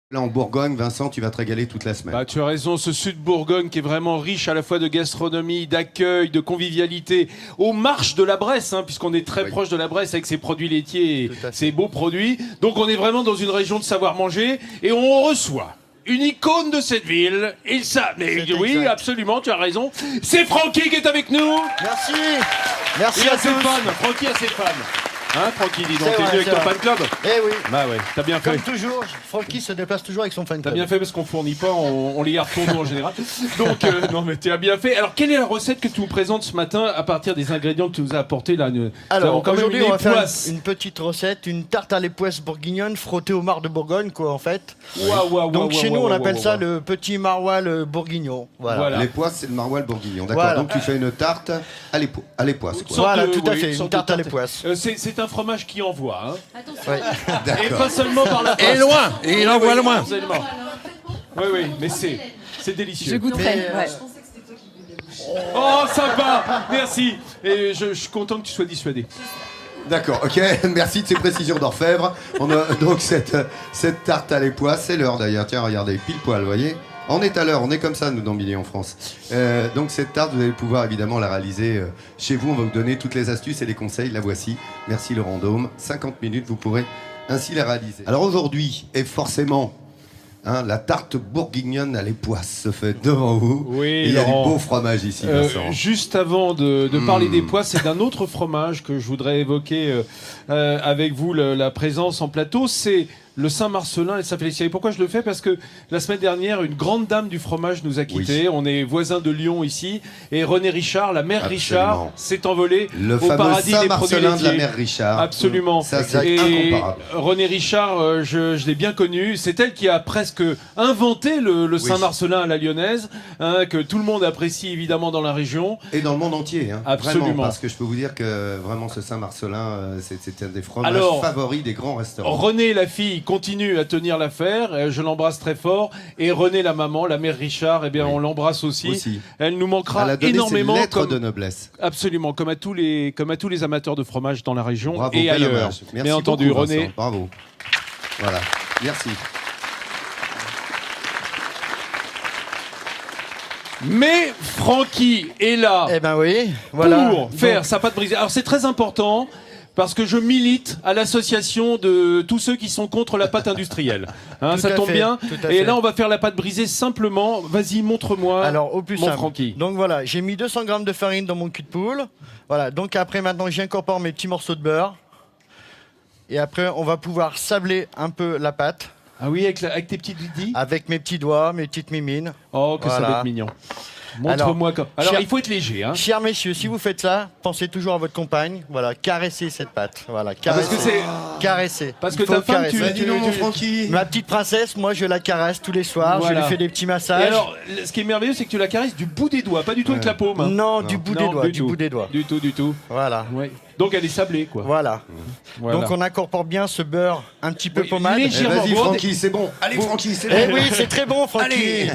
Là, en Bourgogne, Vincent, tu vas te régaler toute la semaine. Bah, tu as raison, ce sud Bourgogne qui est vraiment riche à la fois de gastronomie, d'accueil, de convivialité, aux marches de la Bresse, hein, puisqu'on est très proche de la Bresse avec ses produits laitiers et ses beaux produits. Donc on est vraiment dans une région de savoir-manger et on reçoit une icône de cette ville. Mais oui, exact. Absolument, tu as raison. C'est Francky qui est avec nous. Merci. Merci Il à a ses tous. fans. Francky a ses fans. Hein, Francky, dis donc, C'est t'es vrai, venu avec c'est ton vrai. fan club. Eh oui. Bah ouais, t'as bien fait. Comme toujours, Francky se déplace toujours avec son fan T'as club. bien fait parce qu'on fournit pas, on les garde pour nous en général. Donc, non mais tu as bien fait. Alors, quelle est la recette que tu nous présentes ce matin à partir des ingrédients que tu nous as apportés là nous Alors, avons quand même aujourd'hui, une on va faire époisse. une petite recette, une tarte à l'époisse bourguignonne frottée au mar de Bourgogne, quoi, en fait. Waouh, Donc, chez nous, on appelle waouh, ça waouh. le petit maroilles bourguignon. Voilà. Les poisses, c'est le maroilles bourguignon. D'accord. Voilà. Donc tu fais une tarte à l'époisse. quoi. Sorte Voilà, de- tout à oui, fait, une une sorte tarte de à l'époisse. C'est un fromage qui envoie, hein. Ouais. Et pas seulement par la poste. Et loin, et il envoie loin. Absolument. Oui, mais c'est délicieux. Je goûterai. Mais, ouais. Oh, sympa. Merci. Et je suis content que tu sois dissuadé. D'accord, ok, merci de ces précisions d'orfèvre. On a donc cette tarte à l'époisse, c'est l'heure d'ailleurs. Tiens, regardez, pile poil, vous voyez. On est à l'heure, on est comme ça, nous, dans Billy en France. Donc cette tarte, vous allez pouvoir évidemment la réaliser chez vous. On va vous donner toutes les astuces et les conseils. La voici. Merci Laurent Dôme. 50 minutes, vous pourrez ainsi la réaliser. Alors aujourd'hui, et forcément, hein, la tarte bourguignonne à l'époisse se fait devant vous. Oui, Et il y a du Laurent. beau fromage ici, Vincent. Juste avant de parler des pois, c'est d'un autre fromage que je voudrais évoquer avec vous, la présence en plateau. C'est le Saint-Marcelin et Saint-Félicien. Pourquoi je le fais? Parce que la semaine dernière, une grande dame du fromage nous a quittés. Oui. On est voisins de Lyon ici. Et René Richard, la mère Absolument. Richard, s'est envolée Le au fameux paradis des produits Saint-Marcelin de la laitiers. mère Richard. Absolument. Ça, c'est Et incomparable. René Richard, je l'ai bien connue. C'est elle qui a presque inventé le Saint-Marcelin à la lyonnaise, hein, que tout le monde apprécie évidemment dans la région. Et dans le monde entier, hein. Absolument. Vraiment, parce que je peux vous dire que vraiment ce Saint-Marcelin, c'est un des fromages Alors, favoris des grands restaurants. René, la fille, continue à tenir l'affaire. Je l'embrasse très fort. Et René, la maman, la mère Richard, eh bien, Oui. on l'embrasse aussi. Aussi. Elle nous manquera Elle a donné énormément. ses lettres Comme, de noblesse. absolument, comme à tous les amateurs de fromage dans la région Bravo, et bel ailleurs. hommage. Merci Bien entendu, beaucoup, René. Vincent. Bravo. Voilà. Merci. Mais Francky est là. Eh ben oui, voilà. Pour faire Donc, sa pâte brisée. Alors c'est très important parce que je milite à l'association de tous ceux qui sont contre la pâte industrielle. Hein, Tout ça à tombe fait, bien. tout à Et fait. là, on va faire la pâte brisée simplement. Vas-y, montre-moi. Alors, au plus mon simple. Francky. Donc voilà, j'ai mis 200 grammes de farine dans mon cul de poule. Voilà, donc après, maintenant, j'incorpore mes petits morceaux de beurre. Et après, on va pouvoir sabler un peu la pâte Ah oui, avec tes petites didis. avec mes petits doigts, mes petites mimines. Oh, que ça Voilà. va être mignon. Montre-moi. Alors, cher- il faut être léger. Hein. Chers messieurs, si vous faites ça, pensez toujours à votre compagne. Voilà, caressez cette pâte. Voilà, parce caressez. que c'est- Caressez. parce Il que faut ta femme, caresser. Bah, dis donc, mon Francky. Ma petite princesse, moi, je la caresse tous les soirs. Voilà. Je lui fais des petits Et massages. alors, ce qui est merveilleux, c'est que tu la caresses du bout des doigts, pas du tout avec la paume. hein. Non, du bout des Non, doigts, du du tout. bout des doigts. Du tout. Voilà. Ouais. Donc elle est sablée, quoi. Voilà. Voilà. Donc on incorpore bien ce beurre un petit peu Oui, pommade. léger. Eh, vas-y, Bon, Francky, c'est bon. Allez, Francky, c'est Eh bon. oui, c'est très bon, Francky. Allez.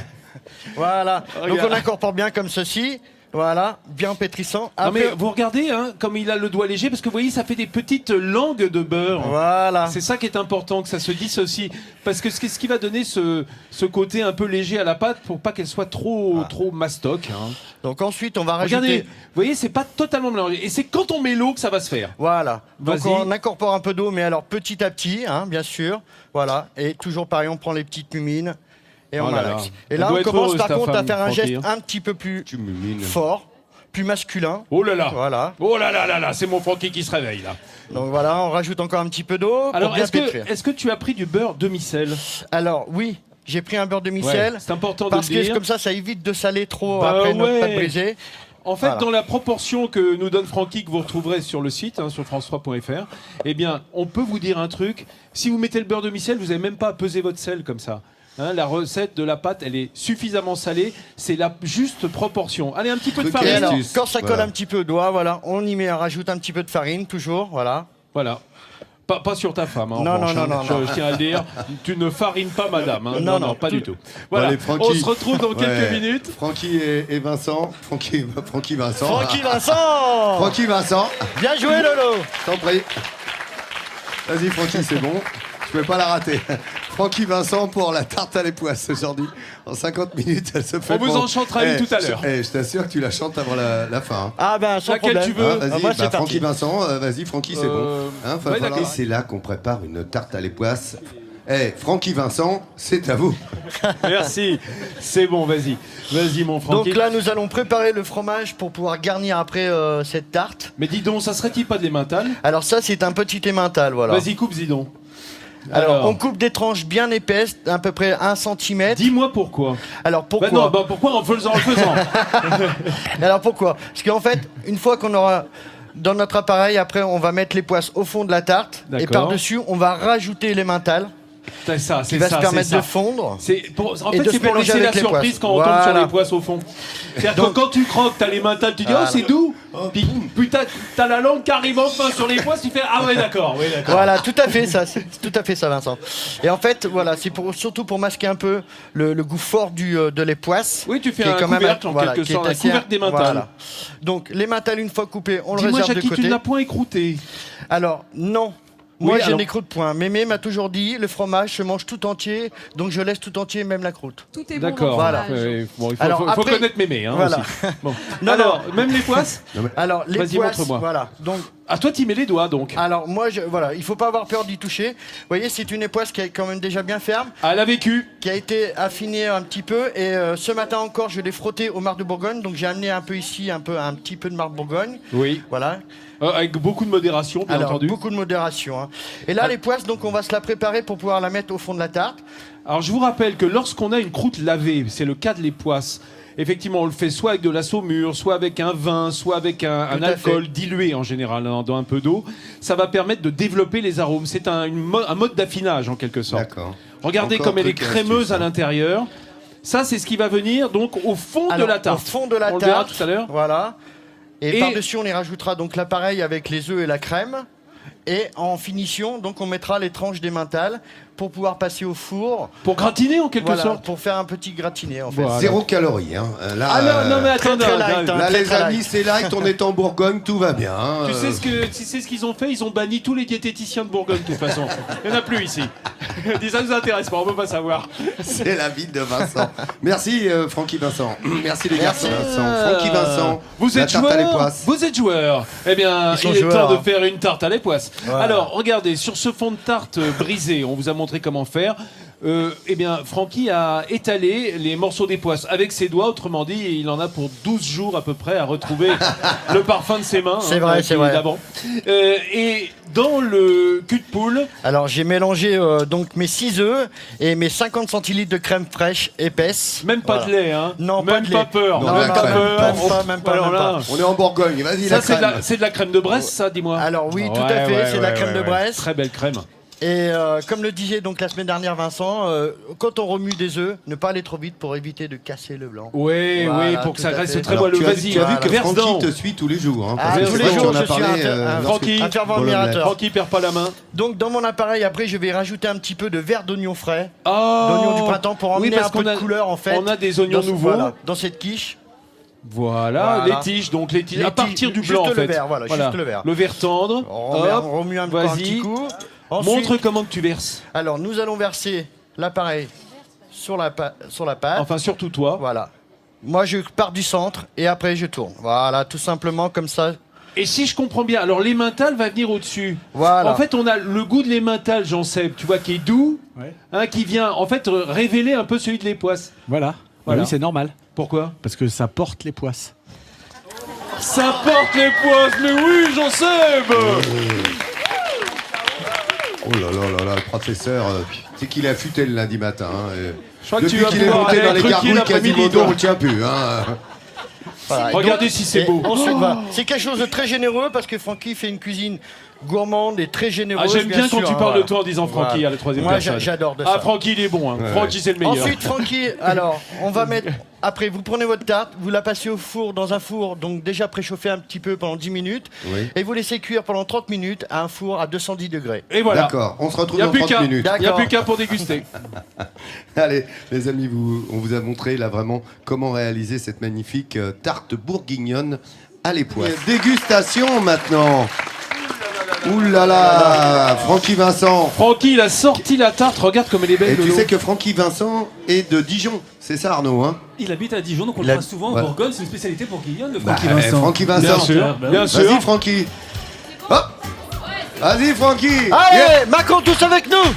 Voilà. Donc Regarde. on incorpore bien comme ceci. Voilà, bien pétrissant. Non Après- mais vous regardez, hein, comme il a le doigt léger, parce que vous voyez, ça fait des petites langues de beurre. Voilà. C'est ça qui est important, que ça se dissocie. Parce que ce qui va donner ce côté un peu léger à la pâte pour pas qu'elle soit trop mastoc. Hein. Donc ensuite, on va Regardez, rajouter. vous voyez, c'est pas totalement mélangé. Et c'est quand on met l'eau que ça va se faire. Voilà. Donc Vas-y. on incorpore un peu d'eau, mais alors petit à petit, hein, bien sûr. Voilà. Et toujours pareil, on prend les petites mumines et on Oh là malaxe. là. Et Elle là, doit on être commence heureuse, par ta contre à femme, faire un Francky, geste hein. un petit peu plus Tu mumines. fort, plus masculin. Oh là là. Voilà. Oh là là là là, c'est mon Francky qui se réveille là. Donc voilà, on rajoute encore un petit peu d'eau pour Alors bien est-ce pétrir. que tu as pris du beurre demi-sel? Alors oui, j'ai pris un beurre demi-sel. Ouais, c'est important Parce de le que dire. comme ça évite de saler trop Bah après notre ouais. pâte brisée. En fait, Voilà. dans la proportion que nous donne Francky, que vous retrouverez sur le site, hein, sur france3.fr, eh bien, on peut vous dire un truc. Si vous mettez le beurre demi-sel, vous n'avez même pas à peser votre sel comme ça. Hein, la recette de la pâte, elle est suffisamment salée. C'est la juste proportion. Allez, un petit peu de Truc Et et farine. alors, astuce. quand ça colle Voilà. un petit peu au doigt, voilà, on y met, on rajoute un petit peu de farine, toujours, voilà. Voilà. Pas sur ta femme, hein, en Non, revanche, non, hein. non, non. Je tiens à le dire. Tu ne farines pas madame. Hein. Non, non, pas tout- du tout. Voilà. Allez, Francky. On se retrouve dans quelques Ouais. minutes. Francky et Vincent. Francky Vincent. Francky Vincent. Francky Vincent. Bien joué, Lolo. T'en prie. Vas-y, Francky, c'est bon. pouvais pas la rater. Francky Vincent pour la tarte à l'époisse aujourd'hui. En 50 minutes, elle se fait. On vous en chantera une tout à l'heure. Je t'assure que tu la chantes avant la fin. Hein. Ah ben, sans Laquelle problème. tu veux. Vas-y, moi, c'est Francky parti. Vincent, vas-y, Francky, c'est bon. Hein, ouais, d'accord. c'est là qu'on prépare une tarte à l'époisse. Francky Vincent, c'est à vous. Merci. C'est bon, vas-y. Vas-y, mon Francky. Donc là, nous allons préparer le fromage pour pouvoir garnir après cette tarte. Mais dis donc, ça serait-il pas de l'emmental? Alors ça, c'est un petit emmental, voilà. Vas-y, coupe, dis donc. Alors, on coupe des tranches bien épaisses, à peu près 1 cm. Dis-moi pourquoi. Alors pourquoi Bah non, bah pourquoi en le faisant Alors pourquoi? Parce qu'en fait, une fois qu'on aura dans notre appareil, après, on va mettre les poisses au fond de la tarte. Et D'accord. par-dessus, on va rajouter l'emmental C'est ça, qui c'est va ça, se permettre c'est de ça. fondre. En Et fait, de c'est se mélanger c'est la avec les surprise poisses. quand on tombe sur Voilà. les poisses au fond. C'est-à-dire que Donc- quand tu croques, t'as les mentales, tu dis Voilà. oh c'est doux. Puis putain, t'as la langue qui arrive enfin sur les poisses, tu fais ah ouais d'accord, oui d'accord. Voilà, tout à fait ça, c'est tout à fait ça, Vincent. Et en fait, voilà, c'est surtout pour masquer un peu le goût fort de les poisses. Oui, tu fais qui est un quand même couvercle en quelque qui est sorte, un assez- couvercle des mentales. voilà. Donc les mentales, une fois coupées, on le Dis-moi réserve de Jackie, tu côté. ne l'as point écrouté. Alors non. Moi, Oui, j'ai alors- des croûtes point. Mémé m'a toujours dit, le fromage se mange tout entier, donc je laisse tout entier, même la croûte. Tout est bon D'accord. dans le Voilà. fromage. Bon, il Alors, faut après- connaître mémé hein, Voilà. aussi. Bon. Non, Alors, même les poisses. Alors les Vas-y, poisses, montre-moi. voilà. Donc, Ah toi tu mets les doigts donc. alors moi, voilà, il faut pas avoir peur d'y toucher. Vous voyez, c'est une époisse qui est quand même déjà bien ferme, Ah, elle a vécu. qui a été affinée un petit peu. Et ce matin encore, je l'ai frotté au marc de Bourgogne. Donc j'ai amené un peu ici, un petit peu de marc de Bourgogne. Oui. Voilà. Avec beaucoup de modération, bien Alors entendu. beaucoup de modération. Hein. Et là, Ah. les poisses, donc on va se la préparer pour pouvoir la mettre au fond de la tarte. Alors je vous rappelle que lorsqu'on a une croûte lavée, c'est le cas de les poisses. Effectivement, on le fait soit avec de la saumure, soit avec un vin, soit avec un Tout à alcool fait. dilué en général dans un peu d'eau. Ça va permettre de développer les arômes. C'est un mode d'affinage en quelque sorte. D'accord. Regardez Encore comme elle est truc et crémeuse astuce, à hein. l'intérieur. Ça, c'est ce qui va venir donc au fond de Alors, la tarte. Au fond de la on tarte. le verra tout à l'heure. Voilà. Et, Et- par-dessus, on y rajoutera donc l'appareil avec les œufs et la crème. Et en finition, donc on mettra les tranches d'emmental pour pouvoir passer au four. Pour gratiner en quelque Voilà, sorte. pour faire un petit gratiné en fait. Voilà. 0 calories. Hein. Là, Ah non, non mais très, attendez. très light, hein. là, très, les très amis, light. c'est light. On est en Bourgogne, tout va bien. hein. Tu sais ce qu'ils ont fait? Ils ont banni tous les diététiciens de Bourgogne de toute façon. Il n'y en a plus ici. Ils disent ça nous intéresse pas, on veut pas savoir. C'est la vie de Vincent. Merci Francky Vincent. Merci les garçons. Merci. Vincent. Francky Vincent. Vous la êtes tarte à joueur. l'époisse. Vous êtes joueur. Eh bien, Ils sont il est joueurs, temps de hein. faire une tarte à l'époisse. Voilà. Alors, regardez, sur ce fond de tarte brisé, on vous a montré comment faire. Eh bien, Francky a étalé les morceaux d'époisse avec ses doigts. Autrement dit, il en a pour 12 jours à peu près à retrouver le parfum de ses mains. C'est vrai, c'est vrai. d'avant. Et dans le cul de poule, Alors j'ai mélangé donc mes 6 œufs et mes 50 centilitres de crème fraîche épaisse. même pas Voilà. de lait, hein. Non, même pas de pas lait. peur. Non, même la pas crème. peur. Même pas, Alors même là, pas. On est en Bourgogne. Vas-y, ça la c'est crème. de la crème de Bresse, ça, dis-moi. Alors oui, tout à fait, c'est de la crème de Bresse. Très belle crème. Et comme le disait donc la semaine dernière Vincent, quand on remue des œufs, ne pas aller trop vite pour éviter de casser le blanc. Oui, Voilà, oui, pour que tout ça à reste fait. très Alors, moelleux. tu as, Vas-y, tu as vu que verse Francky dedans. te suit tous les jours. Hein, Ah, parce que tous c'est les vrai jours, qu'on a je suis parlé, un lorsque- Francky, un fervent dans l'omelette. admirateur. Francky perd pas la main. Donc dans mon appareil, après, je vais rajouter un petit peu de verre d'oignon frais, Oh d'oignon du printemps pour emmener oui, parce un peu qu'on a- de couleur en fait. On a des oignons dans, nouveaux. Voilà, dans cette quiche. Voilà, Voilà. les tiges, donc les tiges. Les à partir tiges, du blanc, en juste le fait. vert, voilà, juste le vert. Le vert tendre. On remue un vas-y. petit coup. Ensuite, Montre comment que tu verses. alors nous allons verser l'appareil sur la pâte. Enfin, surtout toi. Voilà. Moi, je pars du centre et après je tourne. Voilà, tout simplement comme ça. Et si je comprends bien, alors l'emmental va venir au-dessus. Voilà. En fait, on a le goût de l'emmental, Jean-Seb, tu vois, qui est doux, Ouais. hein, qui vient en fait révéler un peu celui de l'époisse. Voilà. Voilà. Oui, c'est normal. Pourquoi? Parce que ça porte les poisses. Ça porte l'époisse, mais oui, Jean-Seb. Oh là là là là, le professeur, c'est qu'il est affûté le lundi matin. Hein, et Je crois que tu depuis vas qu'il est pouvoir monté aller dans les truquer gargouilles l'après-midi, Quasimodo, toi. on le tient plus. Hein. Voilà. Et Regardez si c'est et beau. Ensuite, Oh. voilà. C'est quelque chose de très généreux parce que Francky fait une cuisine gourmande et très Ah, généreuse. j'aime bien quand sûr, tu hein, parles voilà. de toi en disant Francky Voilà. à la troisième Moi, personne. j'adore de Ah, ça. Francky, il est bon. Hein. Ouais. Francky, c'est le meilleur. Ensuite, Francky, alors, on va mettre. Après, vous prenez votre tarte, vous la passez au four, dans un four, donc déjà préchauffé un petit peu pendant 10 minutes, Oui. et vous laissez cuire pendant 30 minutes à un four à 210 degrés. Et voilà. D'accord, on se Il retrouve n'y a dans plus 30 qu'à. minutes. Il n'y a plus qu'à pour déguster. Allez, les amis, on vous a montré là vraiment comment réaliser cette magnifique tarte bourguignonne à l'époisse. Dégustation maintenant. Ouh là là, Francky Vincent. Francky, il a sorti la tarte, regarde comme elle est belle. Et tu Lolo. sais que Francky Vincent est de Dijon, c'est ça Arnaud hein? Il habite à Dijon, donc on Il le a- voit souvent en voilà. Bourgogne. C'est une spécialité pour Guillaume, le Bah, Francky Vincent. Francky Bien Vincent. sûr, Bah bien sûr. Vas-y Francky. Hop. Vas-y Francky. Allez, Yeah. Macron, tous avec nous.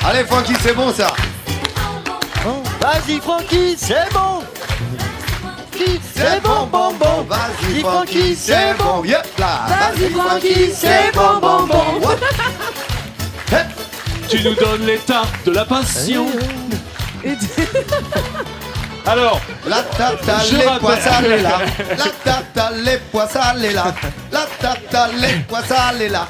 Allez Francky, c'est bon ça. Vas-y, Francky, c'est bon. C'est bon, bon, bon. Vas-y Dis, Francky, c'est bon. Yep là. Vas-y, Francky, c'est bon, bon, bon. Tu nous donnes les tartes de la passion. Alors, La tata, Je les rappelle- pois salés là. La tata, les pois salés là. La tata, les pois salés là.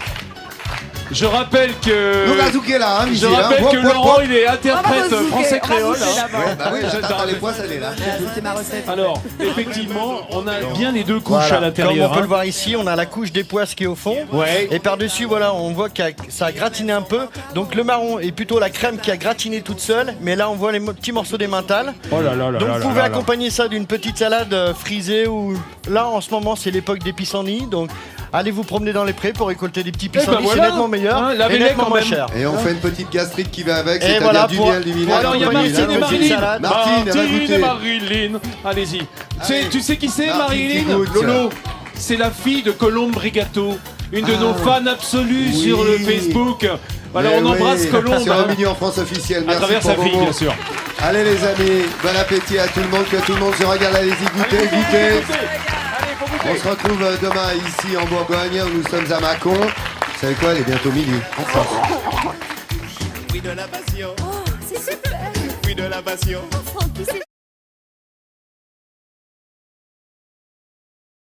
je rappelle que. Nous Razouké là, hein, Je Michel, rappelle hein. que Wop, wop, Laurent, wop. il est On va interprète bazooker, français on va créole. bazooker hein. d'abord. Ouais, bah oui, Je la tata, t'en les rappelle. pois salés là. C'était ma recette. Alors, effectivement, on a bien les deux couches Voilà. à l'intérieur. Comme on peut hein. le voir ici, on a la couche des pois qui est au fond. Ouais. Et par-dessus, voilà, on voit que ça a gratiné un peu. Donc le marron est plutôt la crème qui a gratiné toute seule. Mais là, on voit les petits morceaux d'emmental. Oh là là là Donc là vous là pouvez là là. accompagner ça d'une petite salade frisée ou là en ce moment c'est l'époque des pissenlits. Donc allez vous promener dans les prés pour récolter des petits pissenlits, ben voilà. c'est nettement meilleur Hein, et lavez-les nettement quand moins même. cher. Et on fait une petite gastrite qui va avec, Et c'est-à-dire voilà, du pour- miel, du vinaigre. Alors, il y a accompagner Martine la et petite Marilyn. salade. Martine, elle va Martine goûter. et Marilyn. Allez-y. Allez. Tu sais qui c'est, Martine qui Marilyn? goûte. Lolo. C'est la fille de Colombe Brigato, une de nos fans absolus Oui. sur le Facebook. Alors, Mais on embrasse oui, Colombe. Sur hein, le milieu en France officielle. à Merci travers pour sa vos fille, mots. bien sûr. Allez les amis, bon appétit à tout le monde, que tout le monde se régale. Allez-y, goûtez, goûtez. Allez, faut goûter. On se retrouve demain ici en Bourgogne, où nous sommes à Mâcon. Vous savez quoi, il est bientôt midi. En France. Oui de la passion, Oh, c'est super. oui de la passion. Francky, c'est